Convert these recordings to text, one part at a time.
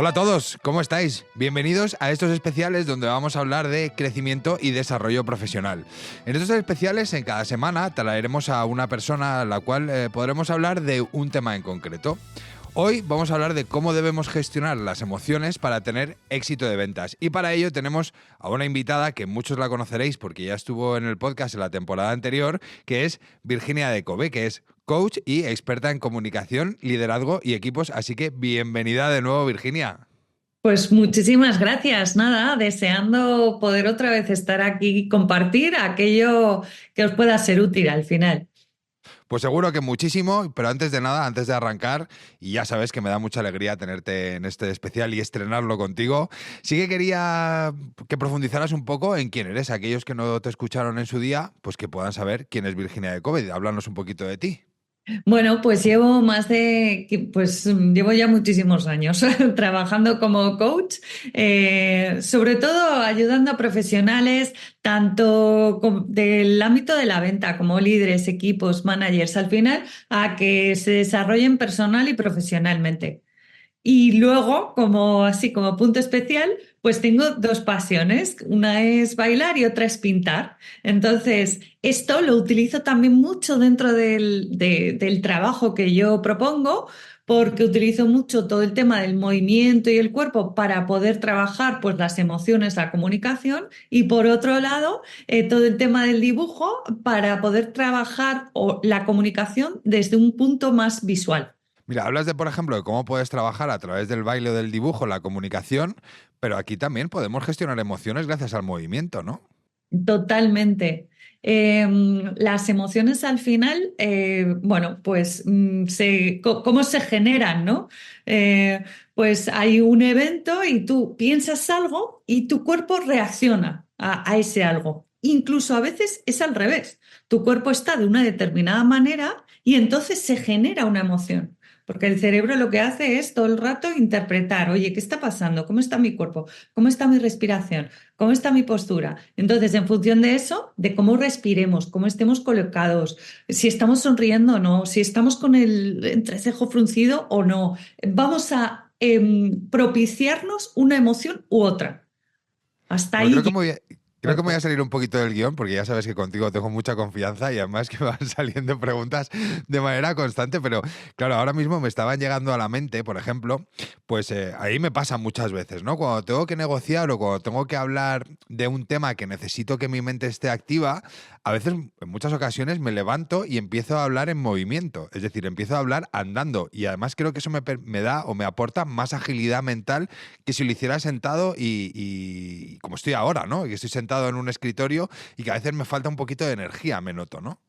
Hola a todos, ¿cómo estáis? Bienvenidos a estos especiales donde vamos a hablar de crecimiento y desarrollo profesional. En estos especiales, en cada semana, traeremos a una persona a la cual podremos hablar de un tema en concreto. Hoy vamos a hablar de cómo debemos gestionar las emociones para tener éxito de ventas. Y para ello tenemos a una invitada que muchos la conoceréis porque ya estuvo en el podcast en la temporada anterior, que es Virginia de Cove, que es coach y experta en comunicación, liderazgo y equipos. Así que bienvenida de nuevo, Virginia. Pues muchísimas gracias. Nada, deseando poder otra vez estar aquí y compartir aquello que os pueda ser útil al final. Pues seguro que muchísimo, pero antes de nada, antes de arrancar, y ya sabes que me da mucha alegría tenerte en este especial y estrenarlo contigo, sí que quería que profundizaras un poco en quién eres. Aquellos que no te escucharon en su día, pues que puedan saber quién es Virginia de Cove. Háblanos un poquito de ti. Bueno, pues llevo ya muchísimos años trabajando como coach, sobre todo ayudando a profesionales tanto del ámbito de la venta como líderes, equipos, managers, al final a que se desarrollen personal y profesionalmente. Y luego, como punto especial, pues tengo dos pasiones. Una es bailar y otra es pintar. Entonces, esto lo utilizo también mucho dentro del trabajo que yo propongo, porque utilizo mucho todo el tema del movimiento y el cuerpo para poder trabajar pues, las emociones, la comunicación. Y por otro lado, todo el tema del dibujo para poder trabajar la comunicación desde un punto más visual. Mira, hablas de, por ejemplo, de cómo puedes trabajar a través del baile o del dibujo, la comunicación, pero aquí también podemos gestionar emociones gracias al movimiento, ¿no? Totalmente. Las emociones al final, ¿cómo se generan, no? Pues hay un evento y tú piensas algo y tu cuerpo reacciona a ese algo. Incluso a veces es al revés. Tu cuerpo está de una determinada manera y entonces se genera una emoción. Porque el cerebro lo que hace es todo el rato interpretar, oye, ¿qué está pasando? ¿Cómo está mi cuerpo? ¿Cómo está mi respiración? ¿Cómo está mi postura? Entonces, en función de eso, de cómo respiremos, cómo estemos colocados, si estamos sonriendo o no, si estamos con el entrecejo fruncido o no, vamos a propiciarnos una emoción u otra. Hasta Bueno, ahí creo que llega me voy el creo que me voy a cuerpo. salir un poquito del guión, porque ya sabes que contigo tengo mucha confianza y además que me van saliendo preguntas de manera constante, pero claro, ahora mismo me estaban llegando a la mente, por ejemplo, pues ahí me pasa muchas veces, ¿no? Cuando tengo que negociar o cuando tengo que hablar de un tema que necesito que mi mente esté activa, a veces, en muchas ocasiones, me levanto y empiezo a hablar en movimiento, es decir, empiezo a hablar andando y además creo que eso me da o me aporta más agilidad mental que si lo hiciera sentado y como estoy ahora, ¿no? Que estoy sentado en un escritorio y que a veces me falta un poquito de energía, me noto, ¿no?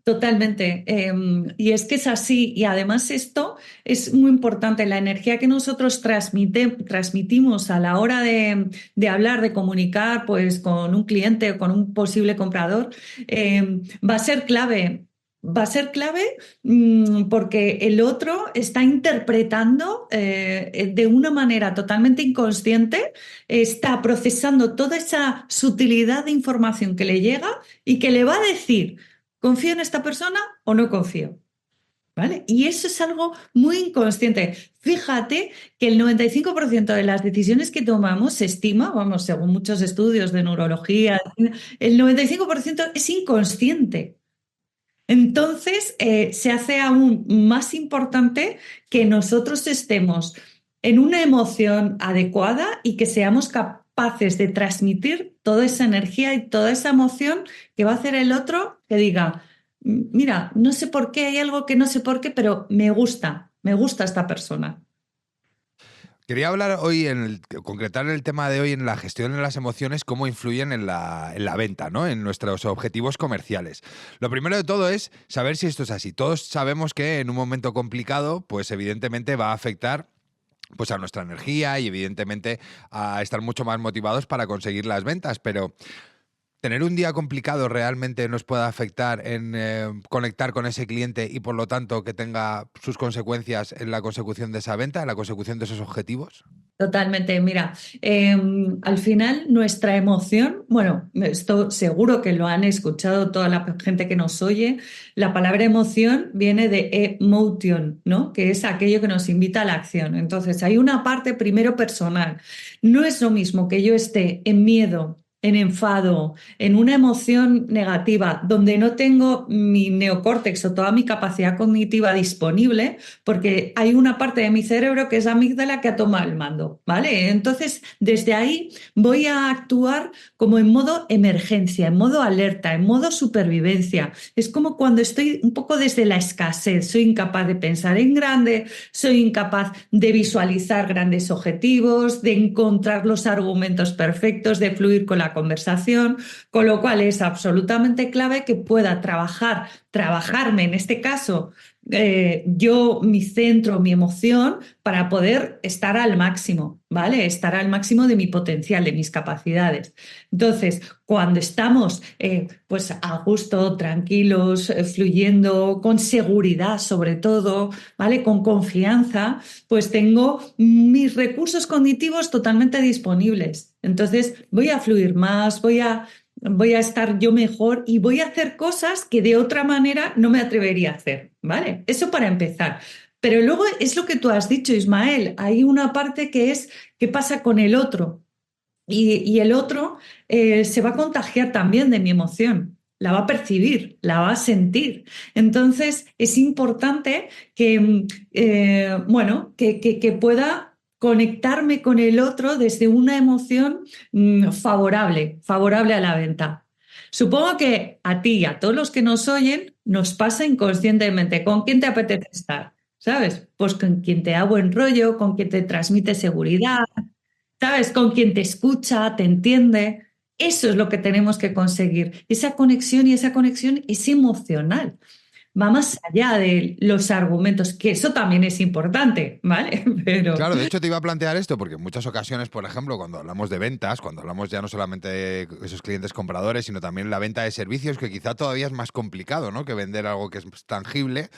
Totalmente. Y es que es así. Y además esto es muy importante. La energía que nosotros transmitimos a la hora de hablar, de comunicar, pues con un cliente o con un posible comprador, va a ser clave. Va a ser clave porque el otro está interpretando de una manera totalmente inconsciente, está procesando toda esa sutilidad de información que le llega y que le va a decir. ¿Confío en esta persona o no confío? ¿Vale? Y eso es algo muy inconsciente. Fíjate que el 95% de las decisiones que tomamos se estima, vamos, según muchos estudios de neurología, el 95% es inconsciente. Entonces, se hace aún más importante que nosotros estemos en una emoción adecuada y que seamos capaces de transmitir toda esa energía y toda esa emoción que va a hacer el otro que diga, Mira, no sé por qué, hay algo que no sé por qué, pero me gusta esta persona." Quería hablar hoy, concretar el tema de hoy en la gestión de las emociones, cómo influyen en la venta, ¿no? En nuestros objetivos comerciales. Lo primero de todo es saber si esto es así. Todos sabemos que en un momento complicado, pues evidentemente va a afectar pues a nuestra energía y evidentemente a estar mucho más motivados para conseguir las ventas, pero ¿tener un día complicado realmente nos puede afectar en conectar con ese cliente y por lo tanto que tenga sus consecuencias en la consecución de esa venta, en la consecución de esos objetivos? Totalmente, mira, al final nuestra emoción, bueno, esto seguro que lo han escuchado toda la gente que nos oye, la palabra emoción viene de emotion, ¿no? Que es aquello que nos invita a la acción. Entonces, hay una parte primero personal. No es lo mismo que yo esté en miedo, en enfado, en una emoción negativa, donde no tengo mi neocórtex o toda mi capacidad cognitiva disponible porque hay una parte de mi cerebro que es la amígdala que ha tomado el mando, ¿vale? Entonces, desde ahí voy a actuar como en modo emergencia, en modo alerta, en modo supervivencia. Es como cuando estoy un poco desde la escasez, soy incapaz de pensar en grande, soy incapaz de visualizar grandes objetivos, de encontrar los argumentos perfectos, de fluir con la conversación, con lo cual es absolutamente clave que pueda trabajarme en este caso yo, mi centro, mi emoción, para poder estar al máximo, ¿vale? Estar al máximo de mi potencial, de mis capacidades. Entonces, cuando estamos pues a gusto, tranquilos, fluyendo, con seguridad sobre todo, ¿vale? Con confianza, pues tengo mis recursos cognitivos totalmente disponibles. Entonces, voy a fluir más, voy a estar yo mejor y voy a hacer cosas que de otra manera no me atrevería a hacer, ¿vale? Eso para empezar. Pero luego es lo que tú has dicho, Ismael, hay una parte que es qué pasa con el otro. Y el otro se va a contagiar también de mi emoción, la va a percibir, la va a sentir. Entonces es importante que, bueno, que pueda conectarme con el otro desde una emoción favorable a la venta. Supongo que a ti y a todos los que nos oyen nos pasa inconscientemente con quién te apetece estar, ¿sabes? Pues con quien te da buen rollo, con quien te transmite seguridad, ¿sabes? Con quien te escucha, te entiende. Eso es lo que tenemos que conseguir. Esa conexión y esa conexión es emocional. Va más allá de los argumentos, que eso también es importante, ¿vale? Pero Claro, de hecho te iba a plantear esto porque en muchas ocasiones, por ejemplo, cuando hablamos de ventas, cuando hablamos ya no solamente de esos clientes compradores, sino también la venta de servicios, que quizá todavía es más complicado, ¿no? Que vender algo que es tangible.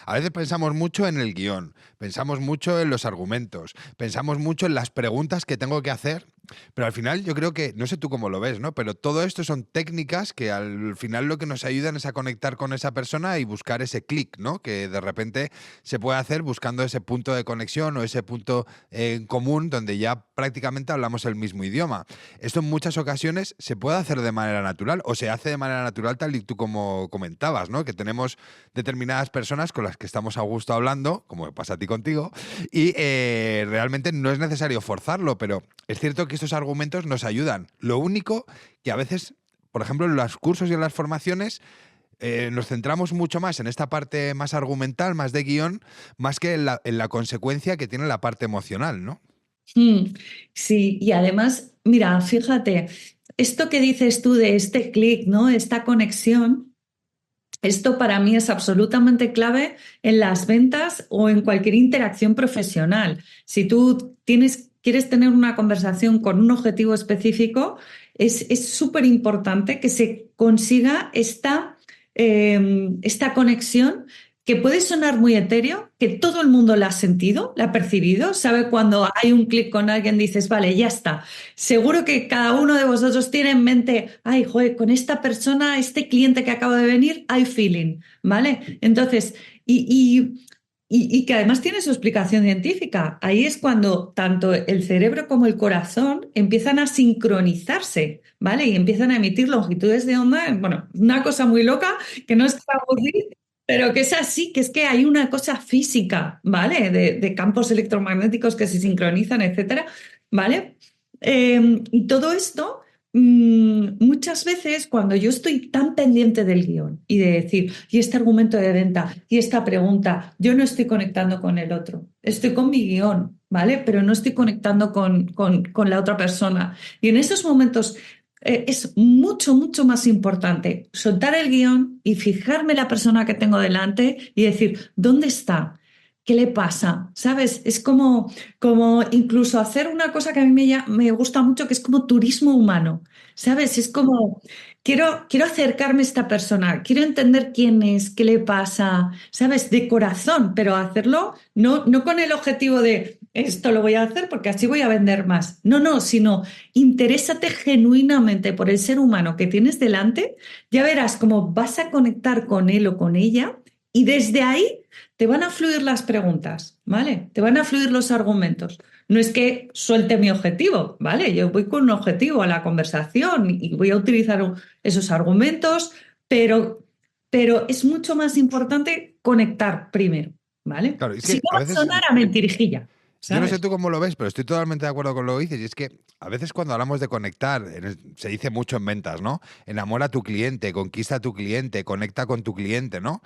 A veces pensamos mucho en el guión, pensamos mucho en los argumentos, pensamos mucho en las preguntas que tengo que hacer, pero al final yo creo que, no sé tú cómo lo ves, ¿no? Pero todo esto son técnicas que al final lo que nos ayudan es a conectar con esa persona y buscar ese clic, ¿no? Que de repente se puede hacer buscando ese punto de conexión o ese punto en común donde ya prácticamente hablamos el mismo idioma. Esto en muchas ocasiones se puede hacer de manera natural o se hace de manera natural tal y tú como comentabas, ¿no? Que tenemos determinadas personas con las que estamos a gusto hablando, como me pasa a ti contigo, y realmente no es necesario forzarlo, pero es cierto que estos argumentos nos ayudan. Lo único que a veces, por ejemplo, en los cursos y en las formaciones, nos centramos mucho más en esta parte más argumental, más de guión, más que en la consecuencia que tiene la parte emocional, ¿no? mm, sí, y además, mira, fíjate, esto que dices tú de este clic, ¿no? Esta conexión. Esto para mí es absolutamente clave en las ventas o en cualquier interacción profesional. Si tú quieres tener una conversación con un objetivo específico, es súper importante que se consiga esta conexión que puede sonar muy etéreo, que todo el mundo la ha sentido, la ha percibido, sabe cuando hay un clic con alguien, dices, vale, ya está. Seguro que cada uno de vosotros tiene en mente, ay, joder, con esta persona, este cliente que acaba de venir, hay feeling, ¿vale? Entonces, y que además tiene su explicación científica. Ahí es cuando tanto el cerebro como el corazón empiezan a sincronizarse, ¿vale? Y empiezan a emitir longitudes de onda, bueno, una cosa muy loca que no es para aburrir, pero que es así, que es que hay una cosa física, ¿vale? De campos electromagnéticos que se sincronizan, etcétera, ¿vale? Y todo esto, muchas veces cuando yo estoy tan pendiente del guión y de decir, y este argumento de venta, y esta pregunta, yo no estoy conectando con el otro, estoy con mi guión, ¿vale? Pero no estoy conectando con la otra persona. Y en esos momentos es mucho, mucho más importante soltar el guión y fijarme en la persona que tengo delante y decir, ¿dónde está? ¿qué le pasa? ¿Sabes? Es como incluso hacer una cosa que a mí me gusta mucho, que es como turismo humano, ¿sabes? Es como, quiero acercarme a esta persona, quiero entender quién es, qué le pasa, ¿sabes? De corazón, pero hacerlo no con el objetivo de esto lo voy a hacer porque así voy a vender más. No, no, sino interésate genuinamente por el ser humano que tienes delante, ya verás cómo vas a conectar con él o con ella y desde ahí te van a fluir las preguntas, ¿vale? Te van a fluir los argumentos. No es que suelte mi objetivo, ¿vale? Yo voy con un objetivo a la conversación y voy a utilizar esos argumentos, pero, pero es mucho más importante conectar primero, ¿vale? Claro, es Si que no a va a veces, sonar a mentirijilla, yo no sé ¿sabes? tú cómo lo ves, pero estoy totalmente de acuerdo con lo que dices. Y es que a veces cuando hablamos de conectar, se dice mucho en ventas, ¿no? Enamora a tu cliente, conquista a tu cliente, conecta con tu cliente, ¿no?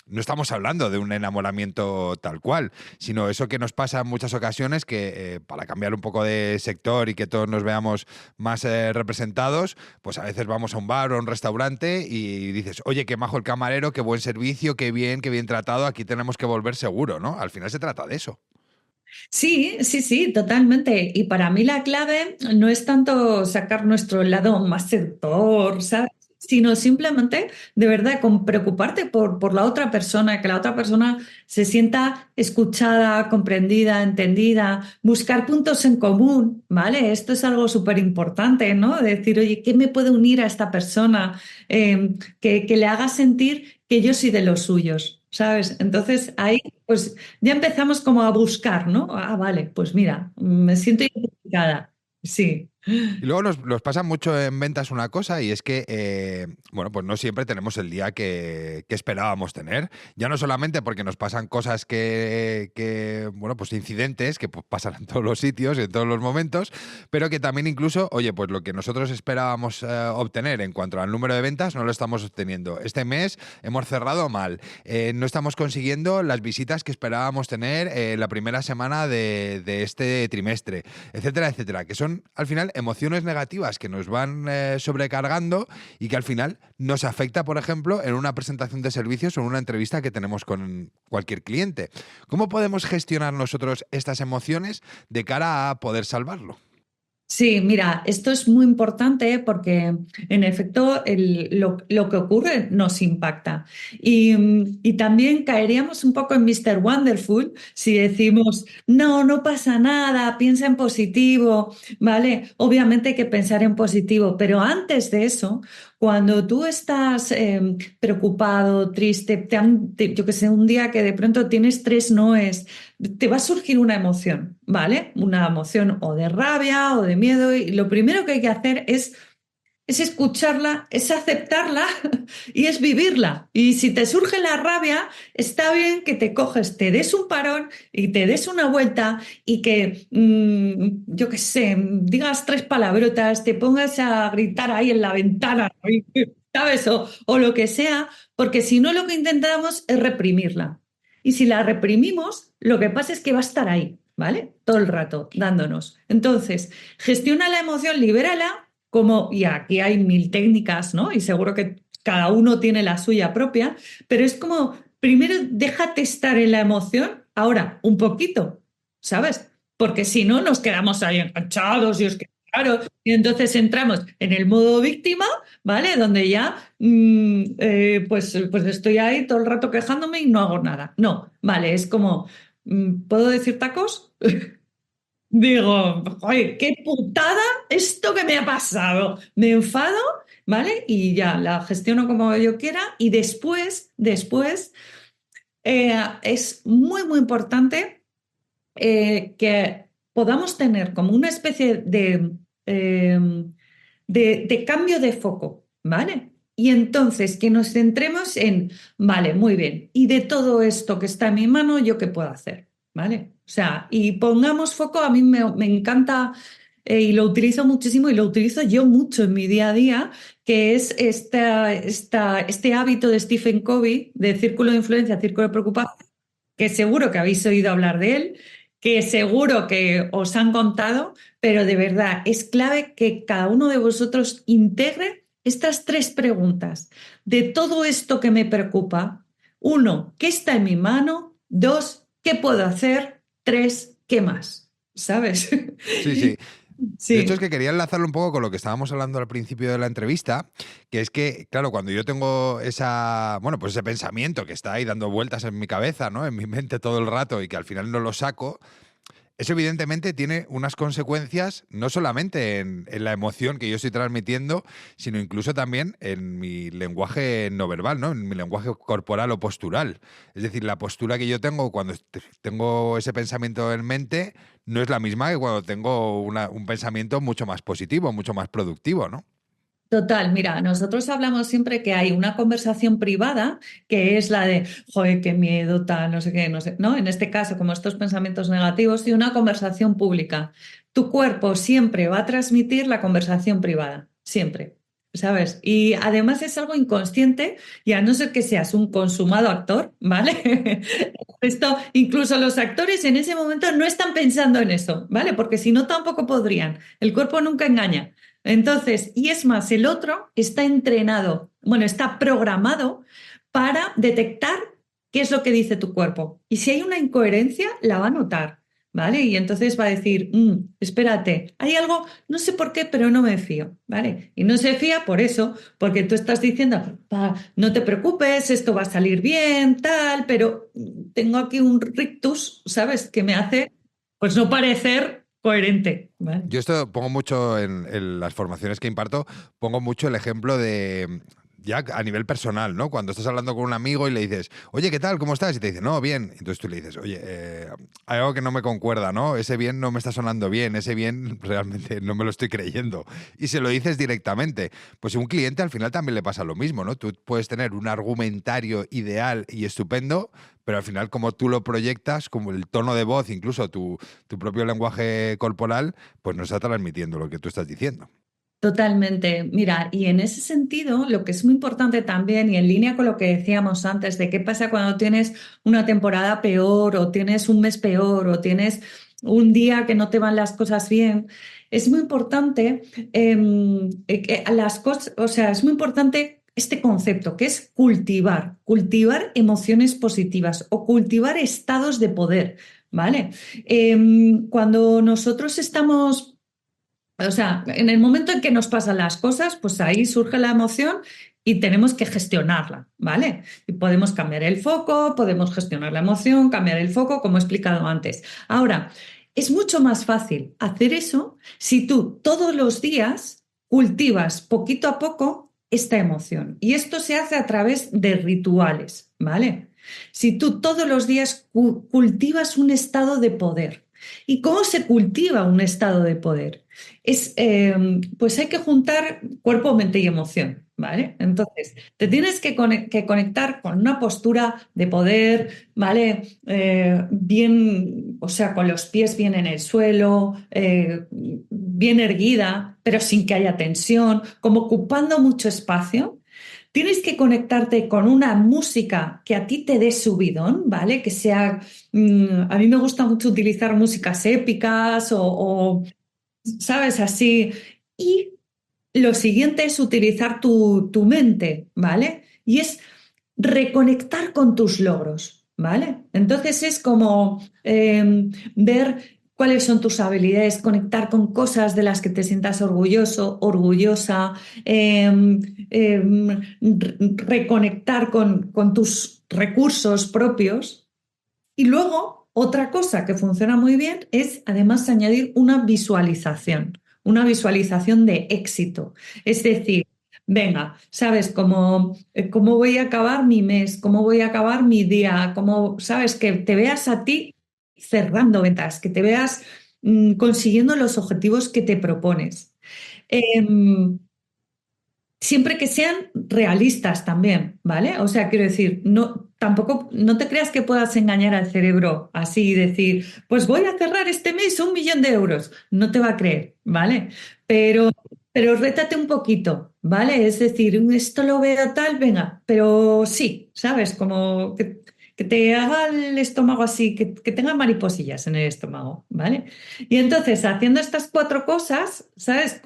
No estamos hablando de un enamoramiento tal cual, sino eso que nos pasa en muchas ocasiones que para cambiar un poco de sector y que todos nos veamos más representados, pues a veces vamos a un bar o a un restaurante y dices, oye, qué majo el camarero, qué buen servicio, qué bien tratado, aquí tenemos que volver seguro, ¿no? Al final se trata de eso. Sí, sí, sí, totalmente. Y para mí la clave no es tanto sacar nuestro lado más seductor, ¿sabes? Sino simplemente, de verdad, con preocuparte por la otra persona, que la otra persona se sienta escuchada, comprendida, entendida, buscar puntos en común, ¿vale? Esto es algo súper importante, ¿no? Decir, oye, ¿qué me puede unir a esta persona? Que le haga sentir que yo soy de los suyos, ¿sabes? Entonces ahí, pues ya empezamos como a buscar, ¿no? Ah, vale, pues mira, me siento identificada. Sí. Y luego nos pasa mucho en ventas una cosa y es que, bueno, pues no siempre tenemos el día que esperábamos tener. Ya no solamente porque nos pasan cosas bueno, pues incidentes que pues, pasan en todos los sitios y en todos los momentos, pero que también incluso, oye, pues lo que nosotros esperábamos obtener en cuanto al número de ventas no lo estamos obteniendo. Este mes hemos cerrado mal. No estamos consiguiendo las visitas que esperábamos tener la primera semana de este trimestre, etcétera, etcétera, que son al final emociones negativas que nos van sobrecargando y que al final nos afecta, por ejemplo, en una presentación de servicios o en una entrevista que tenemos con cualquier cliente. ¿Cómo podemos gestionar nosotros estas emociones de cara a poder salvarlo? Sí, mira, esto es muy importante porque en efecto lo que ocurre nos impacta. Y también caeríamos un poco en Mr. Wonderful si decimos, no, no pasa nada, piensa en positivo, ¿vale? Obviamente hay que pensar en positivo, pero antes de eso, cuando tú estás preocupado, triste, yo que sé, un día que de pronto tienes tres noes, te va a surgir una emoción, ¿vale? Una emoción o de rabia o de miedo y lo primero que hay que hacer es escucharla, es aceptarla y es vivirla. Y si te surge la rabia, está bien que te coges, te des un parón y te des una vuelta y que, yo qué sé, digas tres palabrotas, te pongas a gritar ahí en la ventana, ¿sabes? O lo que sea, porque si no lo que intentamos es reprimirla. Y si la reprimimos, lo que pasa es que va a estar ahí, ¿vale? Todo el rato, dándonos. Entonces, gestiona la emoción, libérala, como, y aquí hay mil técnicas, ¿no? Y seguro que cada uno tiene la suya propia, pero es como, primero déjate estar en la emoción, ahora, un poquito, ¿sabes? Porque si no, nos quedamos ahí enganchados y es que, claro, y entonces entramos en el modo víctima, ¿vale? Donde ya, pues estoy ahí todo el rato quejándome y no hago nada. No, vale, es como, ¿puedo decir tacos? Digo, oye, qué putada esto que me ha pasado. Me enfado, ¿vale? Y ya la gestiono como yo quiera y después es muy, muy importante que podamos tener como una especie eh, de cambio de foco, ¿vale? Y entonces que nos centremos en, vale, muy bien, y de todo esto que está en mi mano, ¿yo qué puedo hacer? ¿Vale? O sea, y pongamos foco, a mí me encanta y lo utilizo muchísimo y lo utilizo yo mucho en mi día a día, que es este hábito de Stephen Covey, de círculo de influencia, círculo de preocupación, que seguro que habéis oído hablar de él, que seguro que os han contado, pero de verdad es clave que cada uno de vosotros integre estas tres preguntas. De todo esto que me preocupa, uno, ¿qué está en mi mano? Dos, ¿qué puedo hacer? 3, ¿qué más? ¿Sabes? Sí, sí. De hecho, es Sí. que quería enlazarlo un poco con lo que estábamos hablando al principio de la entrevista, que es que, claro, cuando yo tengo bueno, pues ese pensamiento que está ahí dando vueltas en mi cabeza, ¿no? En mi mente todo el rato y que al final no lo saco, eso evidentemente tiene unas consecuencias no solamente en la emoción que yo estoy transmitiendo, sino incluso también en mi lenguaje no verbal, ¿no? En mi lenguaje corporal o postural. Es decir, la postura que yo tengo cuando tengo ese pensamiento en mente no es la misma que cuando tengo un pensamiento mucho más positivo, mucho más productivo, ¿no? Total, mira, nosotros hablamos siempre que hay una conversación privada que es la de, joder, qué miedo, tal, no sé qué, no sé, ¿no? En este caso, como estos pensamientos negativos, y una conversación pública. Tu cuerpo siempre va a transmitir la conversación privada, siempre, ¿sabes? Y además es algo inconsciente, y a no ser que seas un consumado actor, ¿vale? Esto, incluso los actores en ese momento no están pensando en eso, ¿vale? Porque si no, tampoco podrían. El cuerpo nunca engaña. Entonces, y es más, el otro está entrenado, bueno, está programado para detectar qué es lo que dice tu cuerpo. Y si hay una incoherencia, la va a notar, ¿vale? Y entonces va a decir, espérate, hay algo, no sé por qué, pero no me fío, ¿vale? Y no se fía por eso, porque tú estás diciendo, no te preocupes, esto va a salir bien, tal, pero tengo aquí un rictus, ¿sabes? Que me hace, pues, no parecer coherente, ¿vale? Yo esto pongo mucho en las formaciones que imparto, pongo mucho el ejemplo de, ya a nivel personal, ¿no? Cuando estás hablando con un amigo y le dices, oye, ¿qué tal? ¿Cómo estás? Y te dice, no, bien. Entonces tú le dices, oye, hay algo que no me concuerda, ¿no? Ese bien no me está sonando bien, ese bien realmente no me lo estoy creyendo. Y se lo dices directamente. Pues a un cliente al final también le pasa lo mismo, ¿no? Tú puedes tener un argumentario ideal y estupendo, pero al final como tú lo proyectas, como el tono de voz, incluso tu propio lenguaje corporal, pues no está transmitiendo lo que tú estás diciendo. Totalmente. Mira, y en ese sentido, lo que es muy importante también, y en línea con lo que decíamos antes, de qué pasa cuando tienes una temporada peor, o tienes un mes peor, o tienes un día que no te van las cosas bien, es muy importante que las cosas, o sea, es muy importante este concepto que es cultivar emociones positivas o cultivar estados de poder, ¿vale? Cuando nosotros estamos, o sea, en el momento en que nos pasan las cosas, pues ahí surge la emoción y tenemos que gestionarla, ¿vale? Y podemos cambiar el foco, podemos gestionar la emoción, cambiar el foco, como he explicado antes. Ahora, es mucho más fácil hacer eso si tú todos los días cultivas poquito a poco esta emoción. Y esto se hace a través de rituales, ¿vale? Si tú todos los días cultivas un estado de poder. ¿Y cómo se cultiva un estado de poder? Pues hay que juntar cuerpo, mente y emoción, ¿vale? Entonces, te tienes que conectar con una postura de poder, ¿vale? Bien, o sea, con los pies bien en el suelo, bien erguida, pero sin que haya tensión, como ocupando mucho espacio. Tienes que conectarte con una música que a ti te dé subidón, ¿vale? Que sea, a mí me gusta mucho utilizar músicas épicas ¿sabes? Así. Y lo siguiente es utilizar tu mente, ¿vale? Y es reconectar con tus logros, ¿vale? Entonces es como ver cuáles son tus habilidades, conectar con cosas de las que te sientas orgulloso, orgullosa, reconectar con tus recursos propios. Y luego, otra cosa que funciona muy bien es además añadir una visualización de éxito. Es decir, venga, ¿sabes cómo voy a acabar mi mes? ¿Cómo voy a acabar mi día? ¿Cómo, sabes? Que te veas a ti cerrando ventas, que te veas consiguiendo los objetivos que te propones. Em, Siempre que sean realistas también, ¿vale? O sea, quiero decir, no, tampoco, no te creas que puedas engañar al cerebro así y decir, pues voy a cerrar este mes 1 millón de euros. No te va a creer, ¿vale? Pero, pero rétate un poquito, ¿vale? Es decir, esto lo veo tal, venga, pero sí, ¿sabes? Como que te haga el estómago así, que tenga mariposillas en el estómago, ¿vale? Y entonces, haciendo estas 4 cosas, ¿sabes?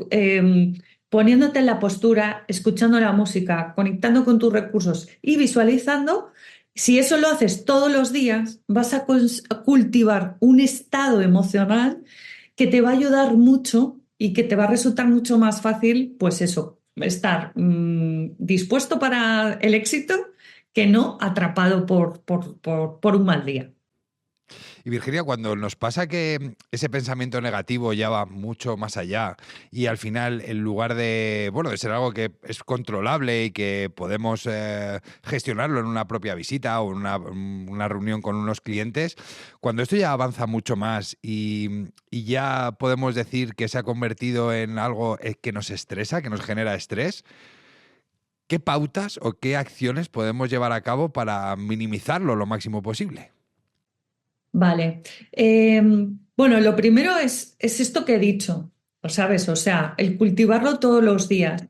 Poniéndote en la postura, escuchando la música, conectando con tus recursos y visualizando, Si eso lo haces todos los días, vas a cultivar un estado emocional que te va a ayudar mucho y que te va a resultar mucho más fácil, pues eso, estar dispuesto para el éxito que no atrapado por un mal día. Y Virginia, cuando nos pasa que ese pensamiento negativo ya va mucho más allá y al final, en lugar de, bueno, de ser algo que es controlable y que podemos gestionarlo en una propia visita o en una reunión con unos clientes, cuando esto ya avanza mucho más y ya podemos decir que se ha convertido en algo que nos estresa, que nos genera estrés, ¿qué pautas o qué acciones podemos llevar a cabo para minimizarlo lo máximo posible? Vale. Bueno, lo primero es esto que he dicho, ¿lo sabes? O sea, el cultivarlo todos los días,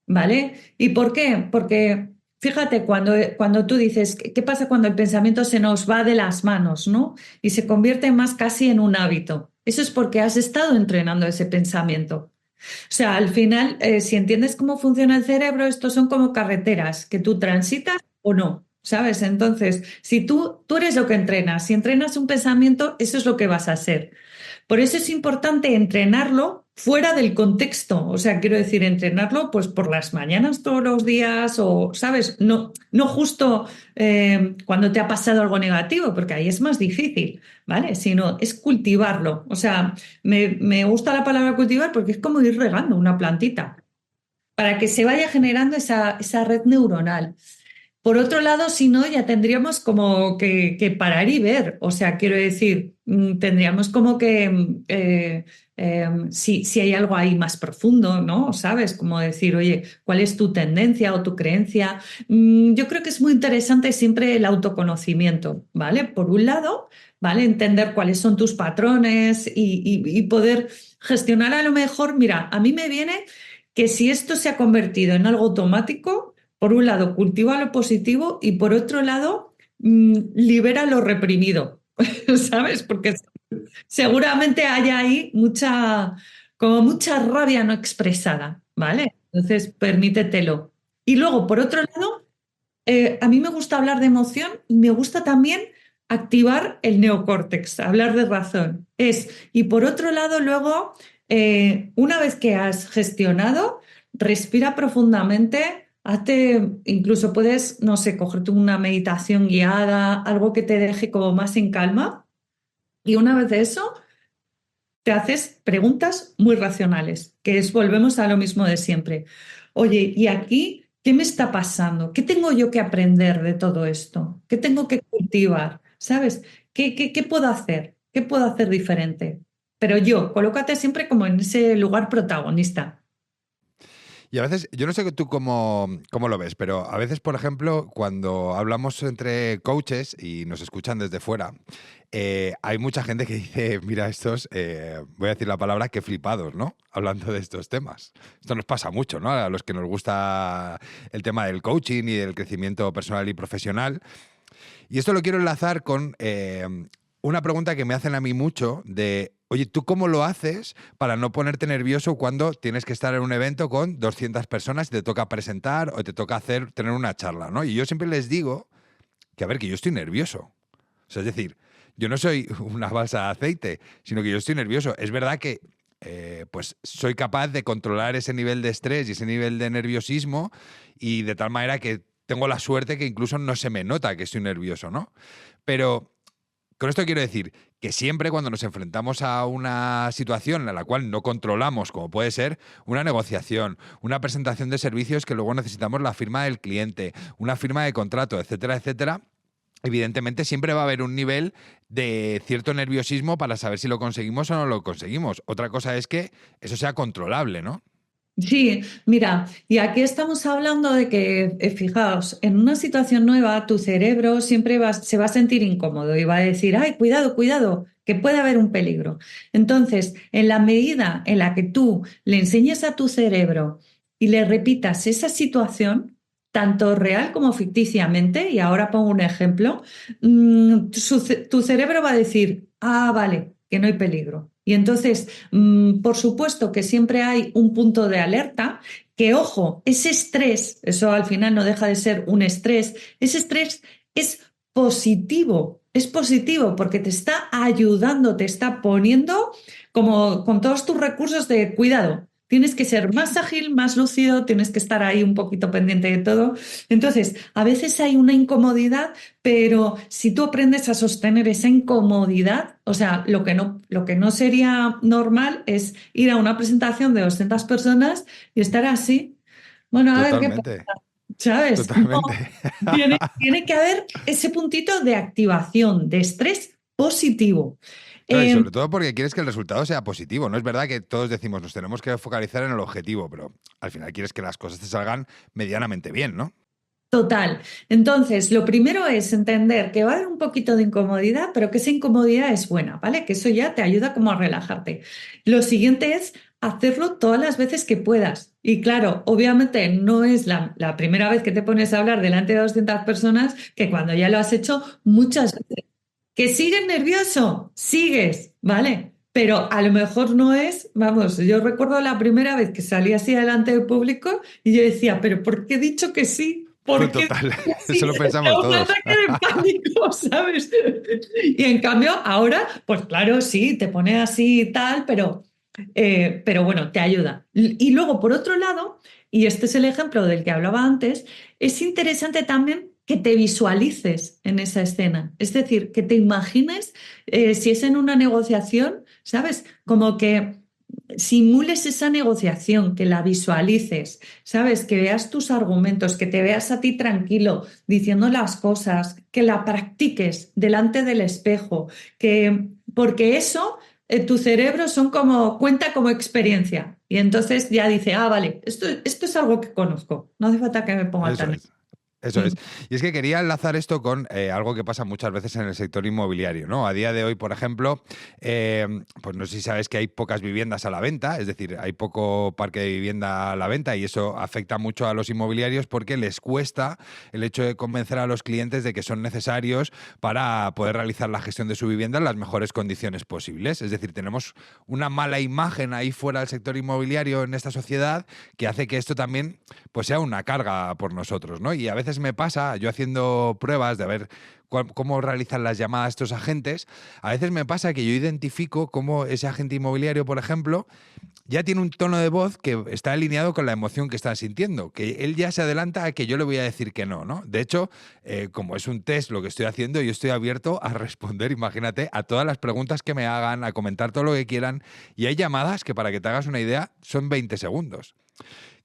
¿vale? ¿Y por qué? Porque fíjate, cuando tú dices, ¿qué pasa cuando el pensamiento se nos va de las manos, ¿no? Y se convierte más casi en un hábito. Eso es porque has estado entrenando ese pensamiento. O sea, al final, si entiendes cómo funciona el cerebro, estos son como carreteras que tú transitas o no, ¿sabes? Entonces, si tú eres lo que entrenas, si entrenas un pensamiento, eso es lo que vas a hacer. Por eso es importante entrenarlo fuera del contexto. O sea, quiero decir, entrenarlo pues por las mañanas todos los días o, ¿sabes? No justo cuando te ha pasado algo negativo, porque ahí es más difícil, ¿vale? Sino es cultivarlo. O sea, me gusta la palabra cultivar porque es como ir regando una plantita para que se vaya generando esa red neuronal. Por otro lado, si no, ya tendríamos como que parar y ver. O sea, quiero decir, tendríamos como que, si hay algo ahí más profundo, ¿no? ¿Sabes? Como decir, oye, ¿cuál es tu tendencia o tu creencia? Yo creo que es muy interesante siempre el autoconocimiento, ¿vale? Por un lado, ¿vale? Entender cuáles son tus patrones y poder gestionar a lo mejor, mira, a mí me viene que si esto se ha convertido en algo automático, por un lado, cultiva lo positivo y por otro lado, libera lo reprimido, ¿sabes? Porque seguramente haya ahí como mucha rabia no expresada, ¿vale? Entonces, permítetelo. Y luego, por otro lado, a mí me gusta hablar de emoción y me gusta también activar el neocórtex, hablar de razón. Y por otro lado, luego, una vez que has gestionado, respira profundamente, incluso puedes, no sé, cogerte una meditación guiada, algo que te deje como más en calma. Y una vez de eso, te haces preguntas muy racionales, volvemos a lo mismo de siempre. Oye, ¿y aquí qué me está pasando? ¿Qué tengo yo que aprender de todo esto? ¿Qué tengo que cultivar? ¿Sabes? ¿Qué puedo hacer? ¿Qué puedo hacer diferente? Pero colócate siempre como en ese lugar protagonista. Y a veces, yo no sé tú cómo lo ves, pero a veces, por ejemplo, cuando hablamos entre coaches y nos escuchan desde fuera, hay mucha gente que dice, mira, estos, voy a decir la palabra, que flipados, ¿no? Hablando de estos temas. Esto nos pasa mucho, ¿no? A los que nos gusta el tema del coaching y del crecimiento personal y profesional. Y esto lo quiero enlazar con una pregunta que me hacen a mí mucho de, oye, ¿tú cómo lo haces para no ponerte nervioso cuando tienes que estar en un evento con 200 personas y te toca presentar o te toca tener una charla, ¿no? Y yo siempre les digo que, a ver, que yo estoy nervioso. O sea, es decir, yo no soy una balsa de aceite, sino que yo estoy nervioso. Es verdad que pues soy capaz de controlar ese nivel de estrés y ese nivel de nerviosismo y de tal manera que tengo la suerte que incluso no se me nota que estoy nervioso, ¿no? Pero con esto quiero decir que siempre cuando nos enfrentamos a una situación en la cual no controlamos, como puede ser una negociación, una presentación de servicios que luego necesitamos la firma del cliente, una firma de contrato, etcétera, etcétera, evidentemente siempre va a haber un nivel de cierto nerviosismo para saber si lo conseguimos o no lo conseguimos. Otra cosa es que eso sea controlable, ¿no? Sí, mira, y aquí estamos hablando de que, fijaos, en una situación nueva, tu cerebro siempre se va a sentir incómodo y va a decir, ay, cuidado, cuidado, que puede haber un peligro. Entonces, en la medida en la que tú le enseñes a tu cerebro y le repitas esa situación, tanto real como ficticiamente, y ahora pongo un ejemplo, tu cerebro va a decir, ah, vale, que no hay peligro. Y entonces, por supuesto que siempre hay un punto de alerta, que ojo, ese estrés, eso al final no deja de ser un estrés, ese estrés es positivo porque te está ayudando, te está poniendo como con todos tus recursos de cuidado. Tienes que ser más ágil, más lúcido, tienes que estar ahí un poquito pendiente de todo. Entonces, a veces hay una incomodidad, pero si tú aprendes a sostener esa incomodidad, o sea, lo que no sería normal es ir a una presentación de 200 personas y estar así. Bueno, a ver qué pasa, Totalmente, ¿sabes? No, totalmente. tiene que haber ese puntito de activación, de estrés positivo. Claro, y Eh, sobre todo porque quieres que el resultado sea positivo. No es verdad que todos decimos nos tenemos que focalizar en el objetivo, pero al final quieres que las cosas te salgan medianamente bien, ¿no? Total. Entonces, lo primero es entender que va a haber un poquito de incomodidad, pero que esa incomodidad es buena, ¿vale? Que eso ya te ayuda como a relajarte. Lo siguiente es hacerlo todas las veces que puedas. Y claro, obviamente no es la primera vez que te pones a hablar delante de 200 personas que cuando ya lo has hecho muchas veces. ¿Que sigues nervioso? Sigues, ¿vale? Pero a lo mejor no es, vamos, yo recuerdo la primera vez que salí así delante del público y yo decía, pero ¿por qué he dicho que sí? ¿Por qué he Total, dicho que eso sí? lo Me pensamos da un todos. ataque de pánico, ¿sabes? Y en cambio ahora, pues claro, sí, te pone así y tal, pero bueno, te ayuda. Y luego, por otro lado, y este es el ejemplo del que hablaba antes, es interesante también que te visualices en esa escena. Es decir, que te imagines, si es en una negociación, ¿sabes? Como que simules esa negociación, que la visualices, ¿sabes? Que veas tus argumentos, que te veas a ti tranquilo diciendo las cosas, que la practiques delante del espejo, porque eso tu cerebro cuenta como experiencia. Y entonces ya dice, ah, vale, esto es algo que conozco. No hace falta que me ponga Eso tan. es. Eso es. Y es que quería enlazar esto con algo que pasa muchas veces en el sector inmobiliario, ¿no? A día de hoy, por ejemplo, pues no sé si sabes que hay pocas viviendas a la venta, es decir, hay poco parque de vivienda a la venta y eso afecta mucho a los inmobiliarios porque les cuesta el hecho de convencer a los clientes de que son necesarios para poder realizar la gestión de su vivienda en las mejores condiciones posibles. Es decir, tenemos una mala imagen ahí fuera del sector inmobiliario en esta sociedad que hace que esto también pues sea una carga por nosotros, ¿no? Y a veces me pasa, yo haciendo pruebas de ver cómo realizan las llamadas estos agentes, a veces me pasa que yo identifico cómo ese agente inmobiliario, por ejemplo, ya tiene un tono de voz que está alineado con la emoción que está sintiendo, que él ya se adelanta a que yo le voy a decir que no, ¿no? De hecho, como es un test lo que estoy haciendo, yo estoy abierto a responder, imagínate, a todas las preguntas que me hagan, a comentar todo lo que quieran, y hay llamadas que, para que te hagas una idea, son 20 segundos.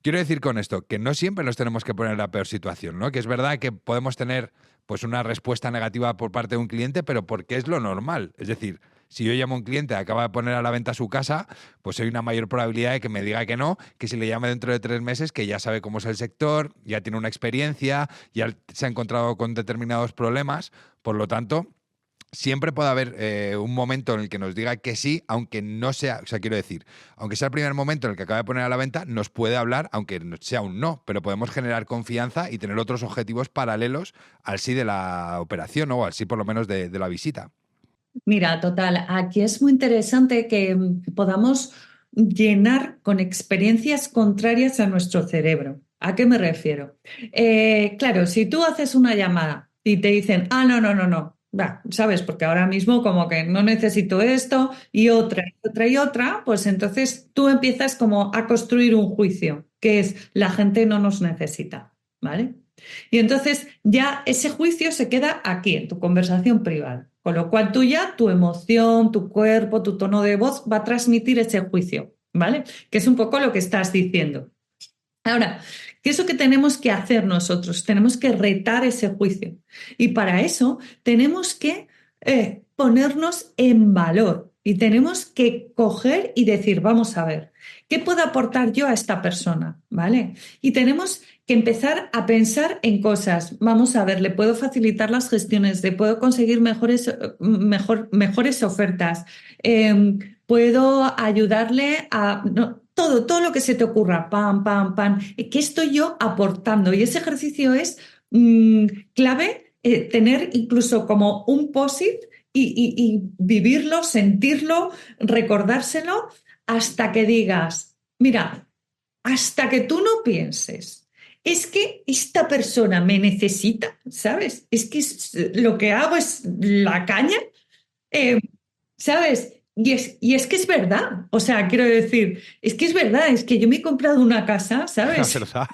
Quiero decir con esto que no siempre nos tenemos que poner en la peor situación, ¿no? Que es verdad que podemos tener pues una respuesta negativa por parte de un cliente, pero porque es lo normal. Es decir, si yo llamo a un cliente que acaba de poner a la venta su casa, pues hay una mayor probabilidad de que me diga que no, que si le llame dentro de 3 meses, que ya sabe cómo es el sector, ya tiene una experiencia, ya se ha encontrado con determinados problemas. Por lo tanto, siempre puede haber un momento en el que nos diga que sí, aunque no sea, o sea, quiero decir, aunque sea el primer momento en el que acaba de poner a la venta, nos puede hablar, aunque sea un no, pero podemos generar confianza y tener otros objetivos paralelos al sí de la operación, ¿no? O al sí por lo menos de la visita. Mira, total, aquí es muy interesante que podamos llenar con experiencias contrarias a nuestro cerebro. ¿A qué me refiero? Claro, si tú haces una llamada y te dicen, ah, no, no, no, no, va, ¿sabes? Porque ahora mismo como que no necesito esto y otra y otra y otra, pues entonces tú empiezas como a construir un juicio, que es la gente no nos necesita, ¿vale? Y entonces ya ese juicio se queda aquí, en tu conversación privada. Con lo cual tú ya, tu emoción, tu cuerpo, tu tono de voz va a transmitir ese juicio, ¿vale? Que es un poco lo que estás diciendo. Ahora, ¿qué es lo que tenemos que hacer nosotros? Tenemos que retar ese juicio. Y para eso tenemos que ponernos en valor y tenemos que coger y decir, vamos a ver, ¿qué puedo aportar yo a esta persona? ¿Vale? Y tenemos que empezar a pensar en cosas. Vamos a ver, le puedo facilitar las gestiones, le puedo conseguir mejores ofertas, puedo ayudarle a... no, todo lo que se te ocurra, pam, pam, pam. ¿Qué estoy yo aportando? Y ese ejercicio es clave, tener incluso como un post-it y vivirlo, sentirlo, recordárselo hasta que digas, mira, hasta que tú no pienses es que esta persona me necesita, ¿sabes? Es que lo que hago es la caña, eh, ¿sabes? Y es que es verdad, o sea, quiero decir, es que es verdad, es que yo me he comprado una casa, La ¿sabes? verdad.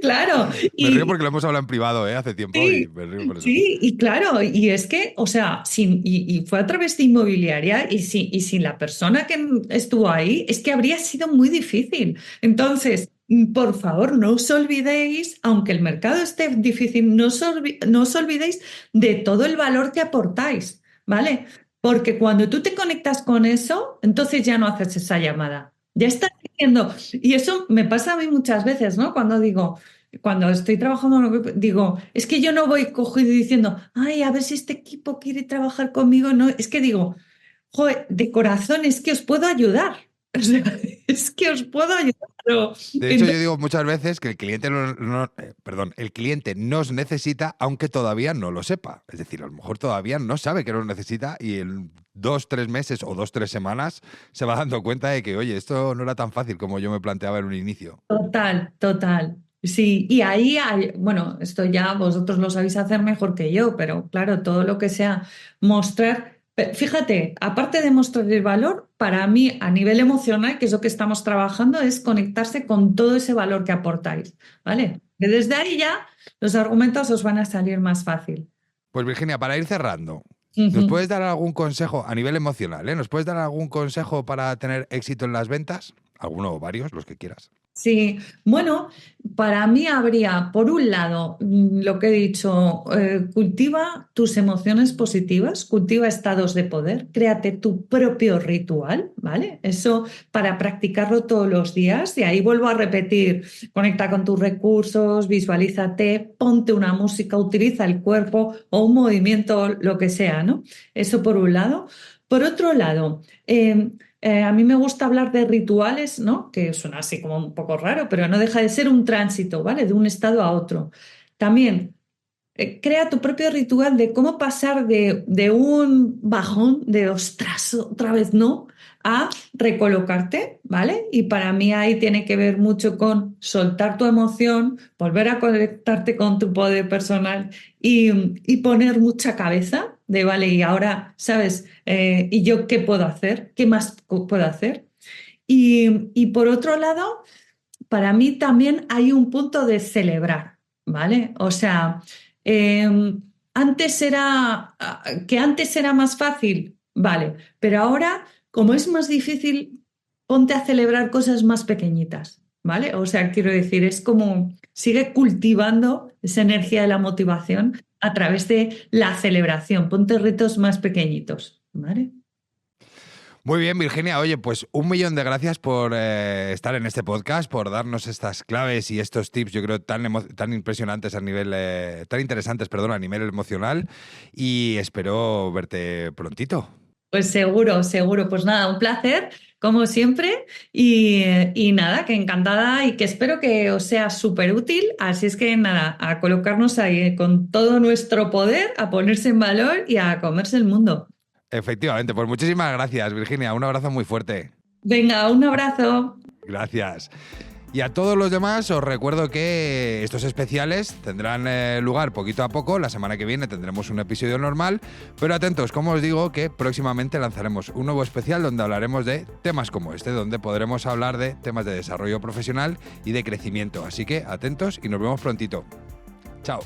Claro, Me río y porque lo hemos hablado en privado, hace tiempo y sí, me río por eso. sí, y claro, y es que, o sea, y fue a través de inmobiliaria y sin la persona que estuvo ahí, es que habría sido muy difícil. Entonces, por favor, no os olvidéis, aunque el mercado esté difícil, no os olvidéis de todo el valor que aportáis, ¿vale? Porque cuando tú te conectas con eso, entonces ya no haces esa llamada. Ya estás diciendo, y eso me pasa a mí muchas veces, ¿no? Cuando estoy trabajando, digo, es que yo no voy cogido y diciendo, ay, a ver si este equipo quiere trabajar conmigo. No, es que digo, joder, de corazón, es que os puedo ayudar. O sea, es que os puedo ayudar. De hecho, yo digo muchas veces que el cliente perdón, el cliente nos necesita aunque todavía no lo sepa. Es decir, a lo mejor todavía no sabe que nos necesita y en 2, 3 meses o 2, 3 semanas se va dando cuenta de que, oye, esto no era tan fácil como yo me planteaba en un inicio. Total, total. Sí, y ahí hay, bueno, esto ya vosotros lo sabéis hacer mejor que yo, pero claro, todo lo que sea mostrar, fíjate, aparte de mostrar el valor, para mí a nivel emocional, que es lo que estamos trabajando, es conectarse con todo ese valor que aportáis, ¿vale? Que desde ahí ya los argumentos os van a salir más fácil. Pues Virginia, para ir cerrando, ¿nos Ujú. puedes dar algún consejo a nivel emocional? ¿Nos puedes dar algún consejo para tener éxito en las ventas? ¿Alguno o varios, los que quieras? Sí, bueno, para mí habría, por un lado, lo que he dicho, cultiva tus emociones positivas, cultiva estados de poder, créate tu propio ritual, ¿vale? Eso para practicarlo todos los días. Y ahí vuelvo a repetir, conecta con tus recursos, visualízate, ponte una música, utiliza el cuerpo o un movimiento, lo que sea, ¿no? Eso por un lado. Por otro lado, a mí me gusta hablar de rituales, ¿no? Que suena así como un poco raro, pero no deja de ser un tránsito, ¿vale? De un estado a otro. También crea tu propio ritual de cómo pasar de un bajón de ostras, otra vez no, a recolocarte, ¿vale? Y para mí ahí tiene que ver mucho con soltar tu emoción, volver a conectarte con tu poder personal y poner mucha cabeza de, vale, y ahora, ¿sabes? ¿Y yo qué puedo hacer? ¿Qué más puedo hacer? Y por otro lado, para mí también hay un punto de celebrar, ¿vale? O sea, eh, antes era más fácil, vale, pero ahora, como es más difícil, ponte a celebrar cosas más pequeñitas, ¿vale? O sea, quiero decir, es como sigue cultivando esa energía de la motivación a través de la celebración, ponte retos más pequeñitos, ¿vale? Muy bien, Virginia. Oye, pues 1 millón de gracias por estar en este podcast, por darnos estas claves y estos tips, yo creo, tan impresionantes a nivel, tan interesantes, perdón, a nivel emocional. Y espero verte prontito. Pues seguro, seguro. Pues nada, un placer, como siempre. Y nada, que encantada y que espero que os sea súper útil. Así es que nada, a colocarnos ahí con todo nuestro poder, a ponerse en valor y a comerse el mundo. Efectivamente, pues muchísimas gracias, Virginia. Un abrazo muy fuerte. Venga, un abrazo. Gracias. Y a todos los demás os recuerdo que estos especiales tendrán lugar poquito a poco. La semana que viene tendremos un episodio normal, pero atentos, como os digo, que próximamente lanzaremos un nuevo especial donde hablaremos de temas como este, donde podremos hablar de temas de desarrollo profesional y de crecimiento. Así que atentos y nos vemos prontito. Chao.